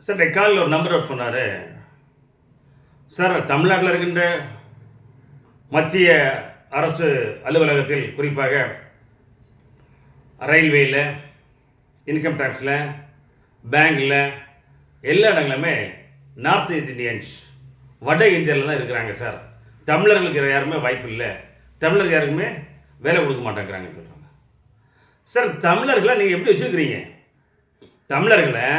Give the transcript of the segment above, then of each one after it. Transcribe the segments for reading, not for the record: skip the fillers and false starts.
Sir காலில் ஒரு number out சொன்னார். சார், தமிழ்நாட்டில் இருக்கின்ற மத்திய அரசு அலுவலகத்தில், குறிப்பாக ரயில்வேயில், இன்கம் டேக்ஸில், பேங்கில், எல்லா இடங்களுமே நார்த் இந்தியன்ஸ், வட இந்தியாவில் தான் இருக்கிறாங்க சார். தமிழர்களுக்கு யாருமே வாய்ப்பு இல்லை, தமிழர்கள் யாருக்குமே வேலை கொடுக்க மாட்டேங்கிறாங்கன்னு சொல்கிறாங்க. சார், தமிழர்களை நீங்கள் எப்படி வச்சுருக்கிறீங்க? தமிழர்களை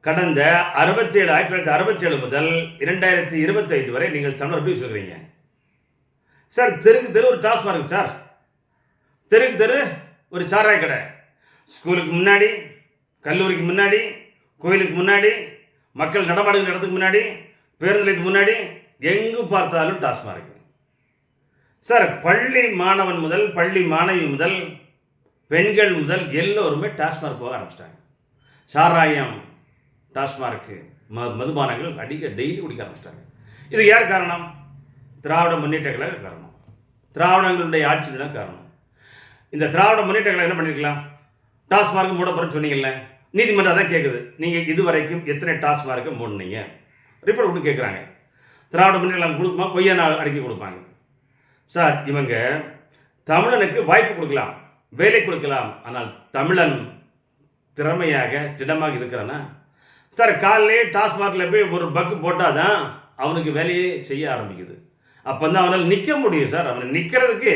கடந்த 1967 முதல் 2025 வரை நீங்கள் தமிழர் எப்படி வச்சுருக்கிறீங்க சார்? தெருக்கு தெரு ஒரு டாஸ்மார்க் சார், தெருக்கு தெரு ஒரு சாராய கடை, ஸ்கூலுக்கு முன்னாடி, கல்லூரிக்கு முன்னாடி, கோயிலுக்கு முன்னாடி, மக்கள் நடமாடுகிற இடத்துக்கு முன்னாடி, பேருந்து நிலையத்துக்கு முன்னாடி, எங்கு பார்த்தாலும் டாஸ்மார்க் சார். பள்ளி மாணவன் முதல் பள்ளி மாணவி முதல் பெண்கள் முதல் எல்லோருமே டாஸ்மார்க் போக ஆரம்பிச்சிட்டாங்க. சாராயம், டாஸ்மார்க்கு, மதுபானங்கள் அடிக்க டெய்லி குடிக்க ஆரம்பிச்சிட்டாங்க. இது யார் காரணம்? திராவிட முன்னேற்ற கழக காரணம், திராவிடங்களுடைய ஆட்சி தான் காரணம். இந்த திராவிட முன்னேற்ற கழகம் என்ன பண்ணிருக்கலாம்? டாஸ்மார்க் மூடப்படும் சொன்னீங்கல்ல, நீதிமன்றம் தான் கேட்குது, நீங்கள் இதுவரைக்கும் எத்தனை டாஸ்மார்க்கு மூடினீங்க? ரிப்போர்ட் கொடுத்து கேட்குறாங்க. திராவிட முன்னேற்ற கழகம் கொடுக்குமா? பொய்யான அறிக்கை கொடுப்பாங்க சார். இவங்க தமிழனுக்கு வாய்ப்பு கொடுக்கலாம், வேலை கொடுக்கலாம், ஆனால் தமிழன் திறமையாக திடமாக இருக்கிறானா சார்? காலையிலே டாஸ்மார்க்கில் போய் ஒரு பக்கு போட்டால் தான் அவனுக்கு வேலையே செய்ய ஆரம்பிக்குது. அப்போ தான் அவனால் நிற்க முடியும் சார். அவனை நிற்கிறதுக்கு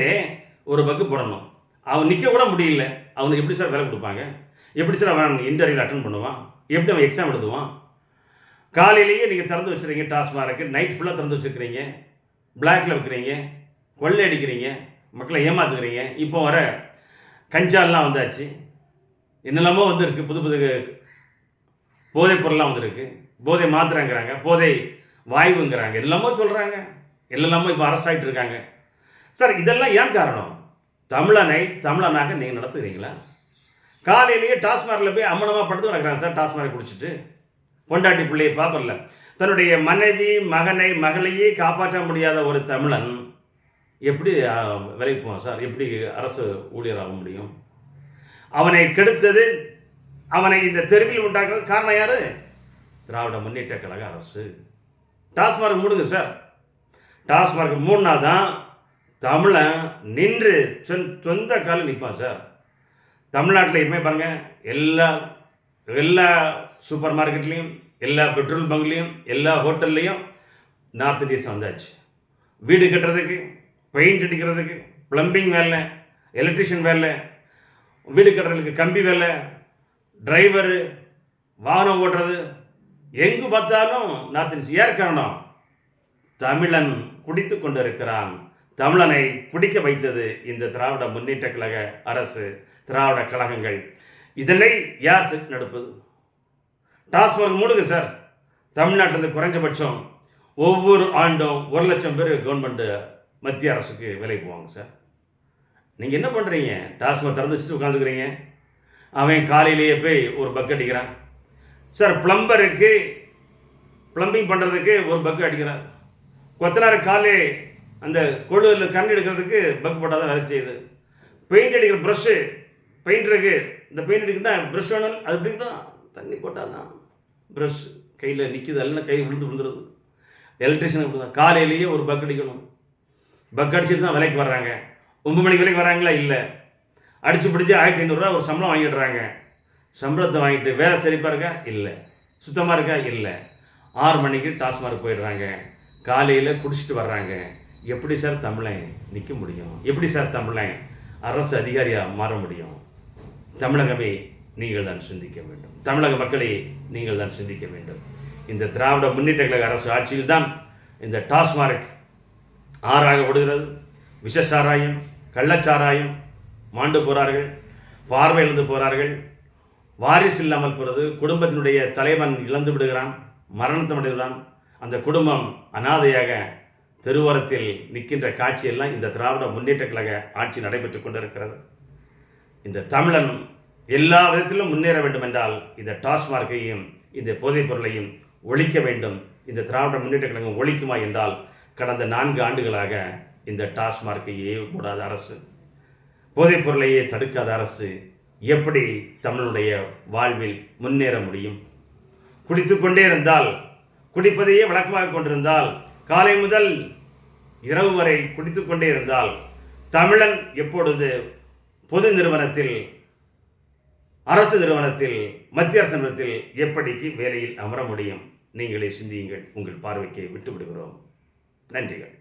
ஒரு பக்கு போடணும். அவன் நிற்க கூட முடியல, அவனுக்கு எப்படி சார் வேலை கொடுப்பாங்க? எப்படி சார் அவன் இன்டர்வியூவில் அட்டன் பண்ணுவான்? எப்படி அவன் எக்ஸாம் எழுதுவான்? காலையிலேயே நீங்கள் திறந்து வச்சுருக்கீங்க டாஸ்மார்க்கு, நைட் ஃபுல்லாக திறந்து வச்சுருக்கிறீங்க, பிளாக்கில் வைக்கிறீங்க, கொள்ளை அடிக்கிறீங்க, மக்களை ஏமாத்துக்கிறீங்க. இப்போ வர கஞ்சாலாம் வந்தாச்சு, என்னெல்லாமோ வந்துருக்கு, புது புது போதைப் பொருள்லாம் வந்துருக்கு, போதை மாத்திரைங்கிறாங்க, போதை வாயுங்கிறாங்க, எல்லாமோ சொல்கிறாங்க, எல்லாமோ இப்போ அரெஸ்ட் ஆகிட்டு இருக்காங்க சார். இதெல்லாம் ஏன் காரணம்? தமிழனை தமிழனாக நீங்கள் நடத்துகிறீங்களா? காலையிலேயே டாஸ்மார்க்கில் போய் அம்மனமாக படுத்து கிடக்கிறாங்க சார். டாஸ்மார்க் குடிச்சிட்டு பொண்டாட்டி பிள்ளையை பார்ப்பல, தன்னுடைய மனைவி மகனை மகளையே காப்பாற்ற முடியாத ஒரு தமிழன் எப்படி வேலைக்கு போவான் சார்? எப்படி அரசு ஊழியர் ஆக முடியும்? அவனை கெடுத்தது, அவனை இந்த தெருவில் உண்டாக்குறது காரணம் யாரு? திராவிட முன்னேற்ற கழக அரசு. டாஸ்மார்க் மூடுங்க சார். டாஸ்மார்க் மூடினா தான் தமிழன் நின்று சொந்த காலில் நிற்பான் சார். தமிழ்நாட்டில் எப்பவுமே பாருங்க, எல்லா சூப்பர் மார்க்கெட்லேயும், எல்லா பெட்ரோல் பங்க்லேயும், எல்லா ஹோட்டல்லையும் நார்த் இந்தியன்ஸ் வந்தாச்சு. வீடு கட்டுறதுக்கு, பெயிண்ட் அடிக்கிறதுக்கு, பிளம்பிங் வேலை, எலக்ட்ரிஷியன் வேலை, வீடு கட்டுறதுக்கு கம்பி வேலை, டிரைவரு, வாகனம் ஓட்டுறது, எங்கு பார்த்தாலும் நார்த் இந்தியன்ஸ். ஏன் காரணம்? தமிழன் குடித்து கொண்டு இருக்கிறான். தமிழனை குடிக்க வைத்தது இந்த திராவிட முன்னேற்ற கழக அரசு, திராவிட கழகங்கள். இதனை யார் நடப்பது? டாஸ்மார்க் மூடுங்க சார். தமிழ்நாட்டில் குறைஞ்சபட்சம் ஒவ்வொரு ஆண்டும் 1,00,000 பேர் கவர்மெண்ட் மத்திய அரசுக்கு வேலைக்கு போவாங்க சார். நீங்கள் என்ன பண்ணுறீங்க? டாஸ்மார்க் திறந்து வச்சுட்டு உட்காந்துக்கிறீங்க. அவன் காலையிலேயே போய் ஒரு பக்கு அடிக்கிறான் சார். பிளம்பருக்கு பிளம்பிங் பண்ணுறதுக்கு ஒரு பக்கு அடிக்கிறார். கொத்தனார் காலே அந்த கொழுவில் கரண்ட் எடுக்கிறதுக்கு பக்கு போட்டால் தான் வேலை செய்யுது. பெயிண்ட் அடிக்கிற ப்ரஷ்ஷு, பெயிண்டருக்கு இந்த பெயிண்ட் அடிக்கிட்டா ப்ரஷ் வேணும், அது எப்படின்னா தண்ணி போட்டால் தான் ப்ரஷ் கையில் நிற்கிது, எல்லாம் கை விழுந்துருது. எலக்ட்ரிஷியன் அப்படி தான், காலையிலேயே ஒரு பக்கு அடிக்கணும். பக் அடிச்சுட்டு தான் வேலைக்கு வர்றாங்க. 9 மணிக்கு வேலைக்கு வராங்களா? இல்லை. அடித்து பிடிச்சி 1,500 ஒரு சம்பளம் வாங்கிடுறாங்க. சம்பளத்தை வாங்கிட்டு வேலை செழிப்பாக இருக்கா? இல்லை. சுத்தமாக இருக்கா? இல்லை. 6 மணிக்கு டாஸ்மார்க் போயிடுறாங்க. காலையில் குடிச்சிட்டு வர்றாங்க. எப்படி சார் தமிழன் நிற்க முடியும்? எப்படி சார் தமிழன் அரசு அதிகாரியாக மாற முடியும்? தமிழகமே நீங்கள் தான் சிந்திக்க வேண்டும். தமிழக மக்களே நீங்கள் தான் சிந்திக்க வேண்டும். இந்த திராவிட முன்னேற்ற கழக அரசு ஆட்சியில் தான் இந்த டாஸ்மார்க் ஆறாக ஓடுகிறது. விஷசாராயம், கள்ளச்சாராயம் மாண்டு போகிறார்கள், பார்வை இழந்து போகிறார்கள், வாரிசு இல்லாமல் போகிறது, குடும்பத்தினுடைய தலைவன் இழந்து விடுகிறான், மரணத்தை அடைகிறான், அந்த குடும்பம் அனாதையாக தெருவோரத்தில் நிற்கின்ற காட்சியெல்லாம் இந்த திராவிட முன்னேற்ற கழக ஆட்சி நடைபெற்று கொண்டிருக்கிறது. இந்த தமிழன் எல்லா விதத்திலும் முன்னேற வேண்டும் என்றால் இந்த டாஸ்மார்க்கையும் இந்த போதைப் பொருளையும் ஒழிக்க வேண்டும். இந்த திராவிட முன்னேற்ற கழகம் ஒழிக்குமா என்றால் கடந்த 4 ஆண்டுகளாக இந்த டாஸ்மார்க்கையே மூடாத அரசு, போதைப் பொருளையே தடுக்காத அரசு எப்படி தமிழனுடைய வாழ்வில் முன்னேற முடியும்? குடித்துக்கொண்டே இருந்தால், குடிப்பதையே வழக்கமாக கொண்டிருந்தால், காலை முதல் இரவு வரை குடித்துக்கொண்டே இருந்தால், தமிழன் எப்பொழுது பொது நிறுவனத்தில், அரசு நிறுவனத்தில், மத்திய அரசு நிறுவனத்தில் எப்படிக்கு வேலையில் அமர முடியும்? நீங்களே சிந்தியுங்கள். உங்கள் பார்வைக்கு விட்டு விடுகிறோம். நன்றிகள்.